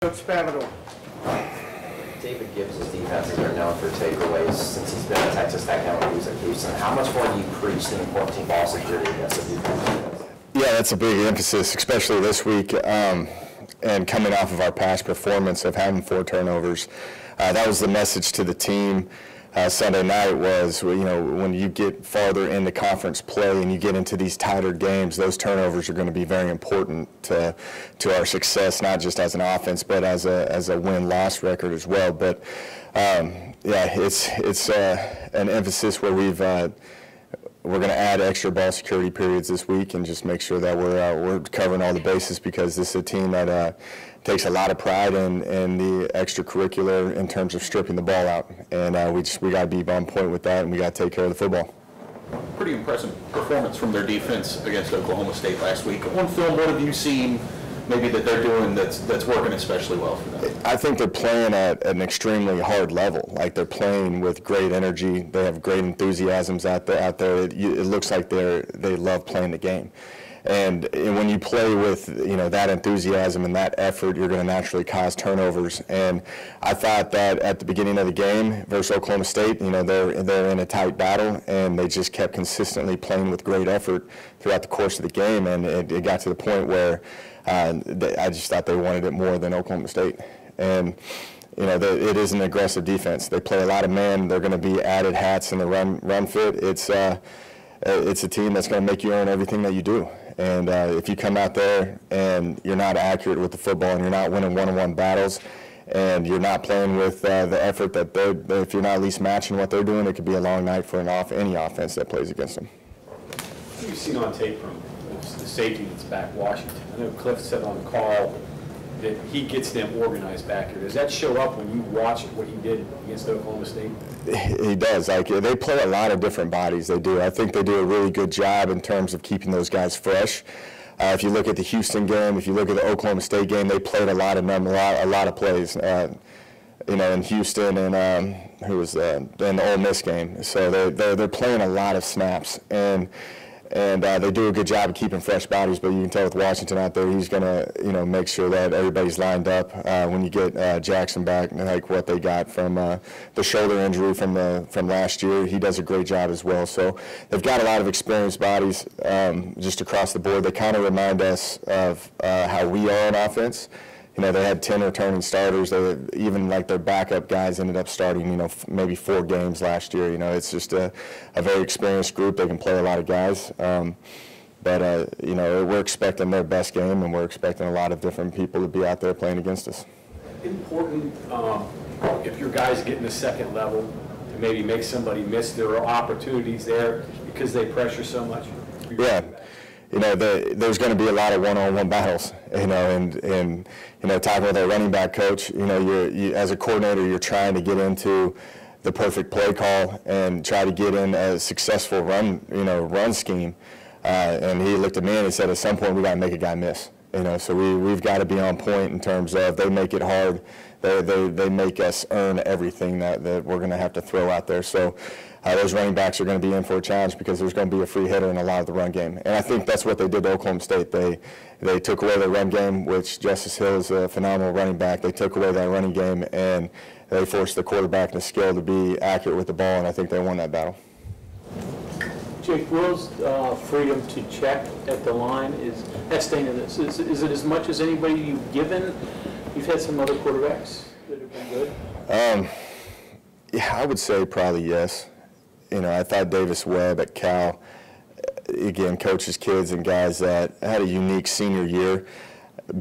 Coach Spavital. David Gibbs' defenses are known for takeaways since he's been at Texas Tech and when he was at Houston. How much more do you preach the importance of ball security against the defense? Yeah, that's a big emphasis, especially this week. And coming off of our past performance of having 4 turnovers, that was the message to the team. Sunday night was, when you get farther into conference play and you get into these tighter games, those turnovers are going to be very important to our success, not just as an offense, but as a win-loss record as well. But yeah, it's an emphasis where we're going to add extra ball security periods this week and just make sure that we're covering all the bases, because this is a team that takes a lot of pride in the extracurricular in terms of stripping the ball out, and we got to be on point with that, and we got to take care of the football. Pretty impressive performance from their defense against Oklahoma State last week. On film, what have you seen maybe that they're doing that's working especially well for them? I think they're playing at an extremely hard level. Like, they're playing with great energy. They have great enthusiasms out there. It looks like they love playing the game. And when you play with that enthusiasm and that effort, you're going to naturally cause turnovers. And I thought that at the beginning of the game versus Oklahoma State, they're in a tight battle, and they just kept consistently playing with great effort throughout the course of the game. And it got to the point where I just thought they wanted it more than Oklahoma State. And it is an aggressive defense. They play a lot of man. They're going to be added hats in the run fit. It's a team that's going to make you earn everything that you do. And if you come out there and you're not accurate with the football, and you're not winning one-on-one battles, and you're not playing with the effort that if you're not at least matching what they're doing, it could be a long night for any offense that plays against them. What have you seen on tape from the safety that's back Washington? I know Cliff said on the call that he gets them organized back here. Does that show up when you watch what he did against Oklahoma State? He does. They play a lot of different bodies. They do. I think they do a really good job in terms of keeping those guys fresh. If you look at the Houston game, if you look at the Oklahoma State game, they played a lot of plays. In Houston and in the Ole Miss game. So they're playing a lot of snaps, and they do a good job of keeping fresh bodies. But you can tell with Washington out there, he's going to make sure that everybody's lined up. When you get Jackson back, like what they got from the shoulder injury from last year, he does a great job as well. So they've got a lot of experienced bodies just across the board. They kind of remind us of how we are on offense. They had 10 returning starters. Even like their backup guys ended up starting, maybe 4 games last year. It's just a very experienced group. They can play a lot of guys. But we're expecting their best game, and we're expecting a lot of different people to be out there playing against us. Important if your guys get in the second level to maybe make somebody miss. There are opportunities there because they pressure so much. Yeah. There's going to be a lot of one-on-one battles, and talking with our running back coach, you as a coordinator, you're trying to get into the perfect play call and try to get in a successful run scheme. And he looked at me and he said, at some point we got to make a guy miss. So we've got to be on point in terms of they make it hard. They make us earn everything that we're going to have to throw out there. So those running backs are going to be in for a challenge because there's going to be a free hitter in a lot of the run game. And I think that's what they did to Oklahoma State. They took away their run game, which Justice Hill is a phenomenal running back. They took away that running game, and they forced the quarterback and the skill to be accurate with the ball, and I think they won that battle. Jake, Will's freedom to check at the line, is it as much as anybody you've given? You've had some other quarterbacks that have been good? Yeah, I would say probably yes. I thought Davis Webb at Cal, again, coaches kids and guys that had a unique senior year,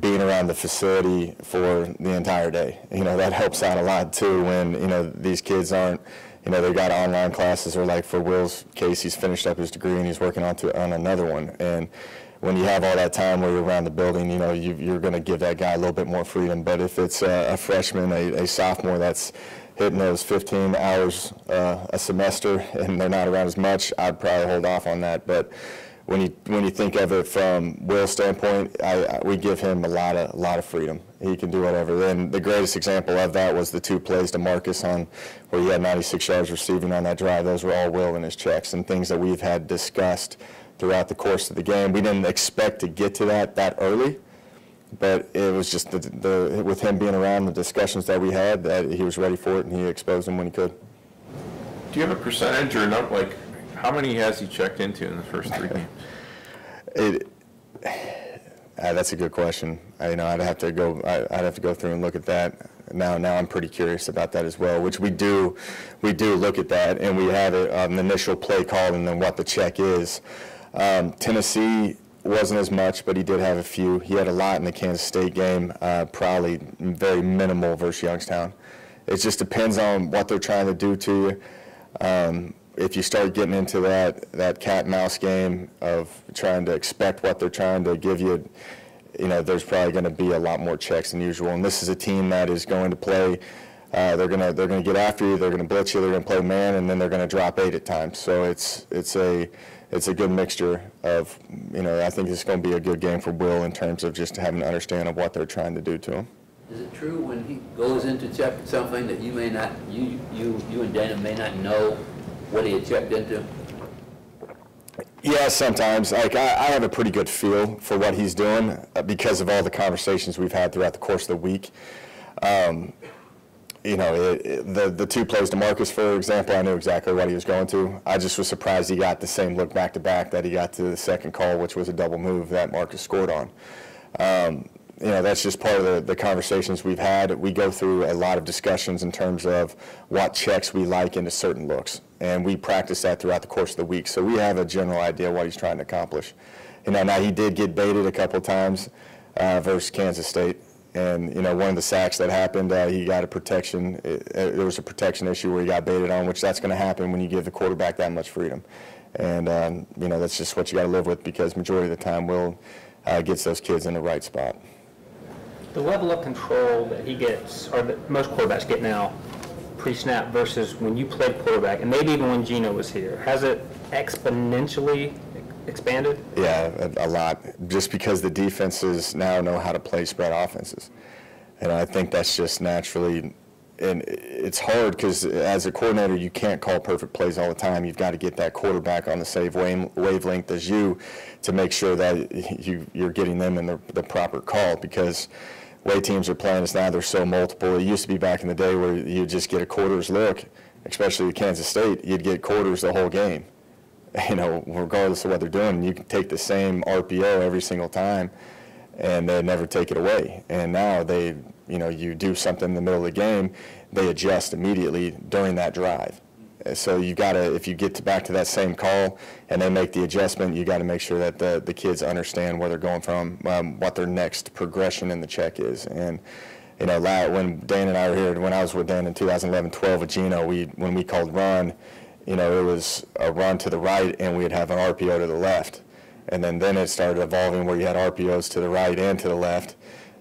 being around the facility for the entire day. That helps out a lot too when, these kids aren't, they've got online classes, or like for Will's case, he's finished up his degree and he's working on another one. And when you have all that time where you're around the building, you're going to give that guy a little bit more freedom. But if it's a freshman, a sophomore that's hitting those 15 hours a semester and they're not around as much, I'd probably hold off on that. But when you think of it from Will's standpoint, we give him a lot of freedom. He can do whatever. Then the greatest example of that was the 2 plays to Marcus where he had 96 yards receiving on that drive. Those were all Will in his checks and things that we've had discussed throughout the course of the game. We didn't expect to get to that early, But it was just with him being around, the discussions that we had, that he was ready for it, and he exposed them when he could. Do you have a percentage or not? Like, how many has he checked into in the first 3 games? That's a good question. I'd have to go through and look at that. Now I'm pretty curious about that as well, which we do look at that, and we have it on the initial play call and then what the check is. Tennessee wasn't as much, but he did have a few. He had a lot in the Kansas State game, probably very minimal versus Youngstown. It just depends on what they're trying to do to you. If you start getting into that cat and mouse game of trying to expect what they're trying to give you, there's probably going to be a lot more checks than usual. And this is a team that is going to play. They're going to get after you. They're going to blitz you. They're going to play man, and then they're going to drop 8 at times. So it's a good mixture of, I think it's going to be a good game for Will in terms of just having to understand of what they're trying to do to him. Is it true when he goes in to check something that you may not, you and Dana may not know what he had checked into? Yeah, sometimes. Like I have a pretty good feel for what he's doing because of all the conversations we've had throughout the course of the week. The 2 plays to Marcus, for example, I knew exactly what he was going to. I just was surprised he got the same look back to back that he got to the second call, which was a double move that Marcus scored on. That's just part of the conversations we've had. We go through a lot of discussions in terms of what checks we like into certain looks, and we practice that throughout the course of the week. So we have a general idea what he's trying to accomplish. Now he did get baited a couple times versus Kansas State, and one of the sacks that happened, he got a protection. There was a protection issue where he got baited on, which that's going to happen when you give the quarterback that much freedom, and that's just what you got to live with because majority of the time Will gets those kids in the right spot. The level of control that he gets, or that most quarterbacks get now, pre-snap versus when you played quarterback, and maybe even when Gino was here, has it exponentially expanded? Yeah, a lot, just because the defenses now know how to play spread offenses. And I think that's just naturally, and it's hard because as a coordinator, you can't call perfect plays all the time. You've got to get that quarterback on the same wavelength as you to make sure that you're getting them in the proper call, because the way teams are playing is now they're so multiple. It used to be back in the day where you just get a quarter's look, especially with Kansas State, you'd get quarters the whole game, regardless of what they're doing. You can take the same RPO every single time, and they never take it away. And now you do something in the middle of the game, they adjust immediately during that drive. So you got to, if you get back to that same call and they make the adjustment, you got to make sure that the kids understand where they're going from, what their next progression in the check is. And when Dan and I were here, when I was with Dan in 2011-12 with Gino, when we called run, it was a run to the right and we'd have an RPO to the left. And then it started evolving where you had RPOs to the right and to the left.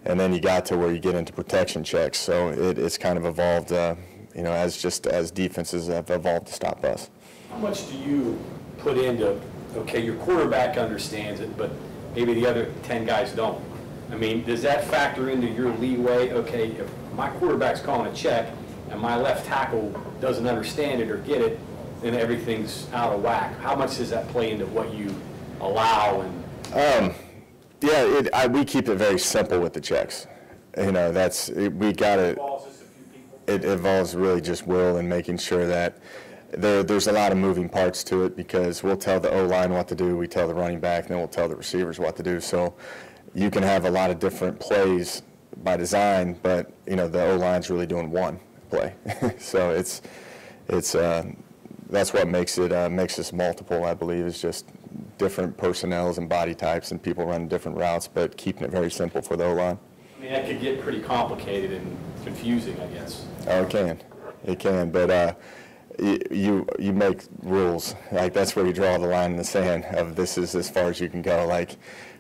And then you got to where you get into protection checks. So it's kind of evolved, as defenses have evolved to stop us. How much do you put into, okay, your quarterback understands it, but maybe the other 10 guys don't? I mean, does that factor into your leeway? Okay, if my quarterback's calling a check and my left tackle doesn't understand it or get it, then everything's out of whack. How much does that play into what you allow? And we keep it very simple with the checks. We got it. It involves really just Will and making sure that there's a lot of moving parts to it, because we'll tell the O-line what to do, we tell the running back, and then we'll tell the receivers what to do. So you can have a lot of different plays by design, but the O-line's really doing one play. So that's what makes us multiple, I believe, is just different personnels and body types and people running different routes, but keeping it very simple for the O-line. I mean, that could get pretty complicated and confusing, I guess. Oh, it can, but you make rules. Like, that's where you draw the line in the sand of this is as far as you can go. Like,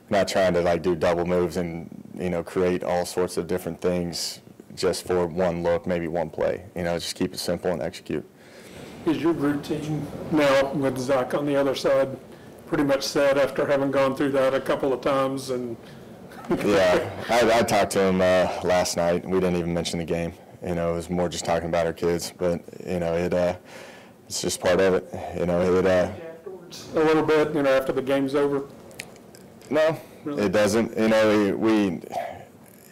not trying to do double moves and create all sorts of different things just for one look, maybe one play. Just keep it simple and execute. Is your routine now with Zach on the other side pretty much set after having gone through that a couple of times? And yeah, I talked to him last night. We didn't even mention the game. It was more just talking about our kids, but it's just part of it. Afterwards, a little bit, after the game's over. No, really? It doesn't.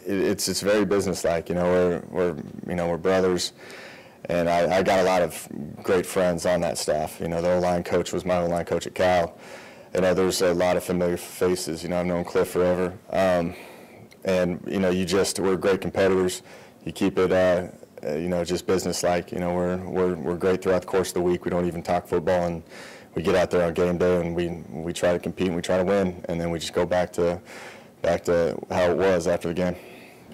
it's very businesslike. You know, we're brothers, and I got a lot of great friends on that staff. You know, the O-line coach was my O-line coach at Cal. You know, there's a lot of familiar faces. You know, I've known Cliff forever, and you know, we're great competitors. You keep it, you know, just businesslike. You know, we're great throughout the course of the week. We don't even talk football, and we get out there on game day and we try to compete and we try to win, and then we just go back to how it was after the game.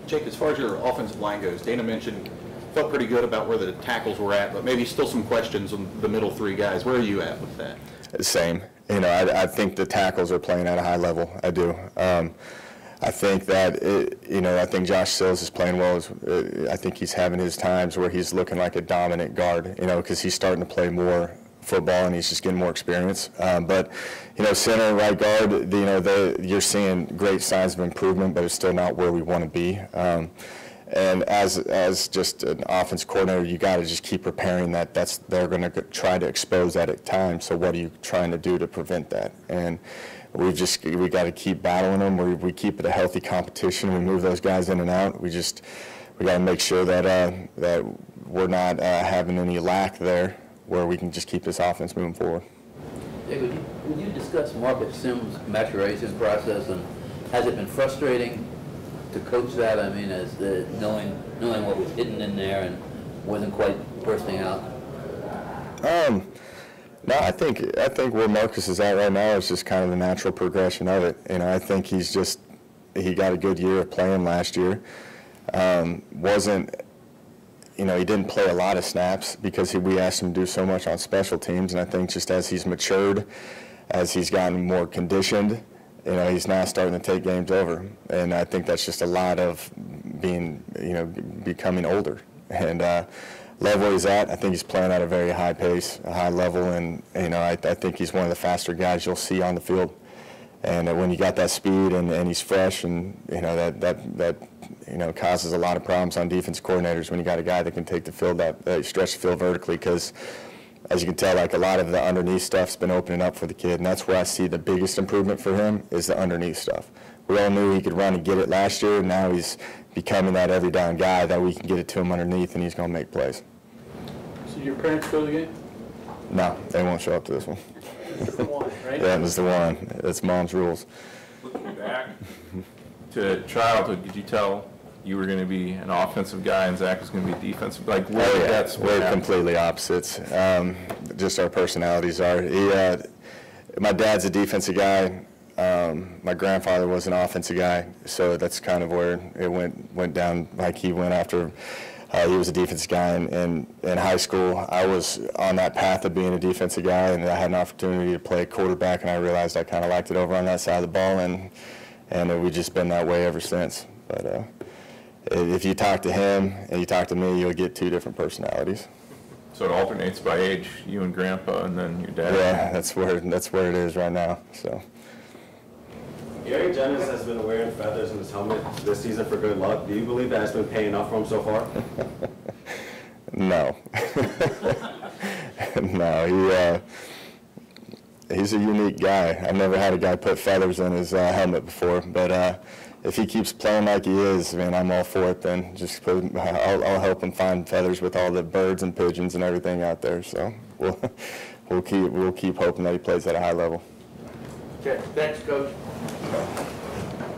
Jake, as far as your offensive line goes, Dana mentioned felt pretty good about where the tackles were at, but maybe still some questions on the middle three guys. Where are you at with that? Same. You know, I think the tackles are playing at a high level. I do. I think that, you know, I think Josh Sills is playing well. I think he's having his times where he's looking like a dominant guard, you know, because he's starting to play more football and he's just getting more experience. But, you know, center, right guard, you know, you're seeing great signs of improvement, but it's still not where we want to be. And as just an offense coordinator, you got to just keep preparing that. They're going to try to expose that at times. So what are you trying to do to prevent that? And we got to keep battling them. We keep it a healthy competition. We move those guys in and out. We got to make sure that that we're not having any lack there, where we can just keep this offense moving forward. Jay, would you discuss Marcus Sims' maturation process, and has it been frustrating to coach that? I mean, as knowing what was hidden in there and wasn't quite bursting out. No, I think where Marcus is at right now is just kind of the natural progression of it. You know, I think he got a good year of playing last year. You know, he didn't play a lot of snaps because we asked him to do so much on special teams, and I think just as he's matured, as he's gotten more conditioned, you know, he's now starting to take games over. And I think that's just a lot of becoming older. And level he's at, I think he's playing at a very high pace, a high level, and, you know, I think he's one of the faster guys you'll see on the field. And when you got that speed and he's fresh, and, you know, that you know, causes a lot of problems on defense coordinators when you got a guy that can take the field, that stretch the field vertically, because as you can tell, like, a lot of the underneath stuff's been opening up for the kid, and that's where I see the biggest improvement for him is the underneath stuff. We all knew he could run and get it last year, and now he's becoming that every down guy that we can get it to him underneath, and he's going to make plays. So your parents go to the game? No, they won't show up to this one. That's the one, right? That was the one. That's mom's rules. Looking back to childhood, did you tell you were going to be an offensive guy and Zach was going to be defensive? Like, We're completely opposites. Just our personalities are. My dad's a defensive guy. My grandfather was an offensive guy, so that's kind of where it went down. Like, he went after. He was a defensive guy in high school. I was on that path of being a defensive guy, and I had an opportunity to play quarterback, and I realized I kind of liked it over on that side of the ball, and we've just been that way ever since. But if you talk to him and you talk to me, you'll get two different personalities. So it alternates by age, you and Grandpa, and then your dad. Yeah, that's where it is right now. So. Gary Jennings has been wearing feathers in his helmet this season for good luck. Do you believe that has been paying off for him so far? No. No, he's a unique guy. I've never had a guy put feathers in his helmet before, but if he keeps playing like he is, man, I'm all for it then. I'll help him find feathers with all the birds and pigeons and everything out there. So we'll keep hoping that he plays at a high level. Okay, thanks, Coach.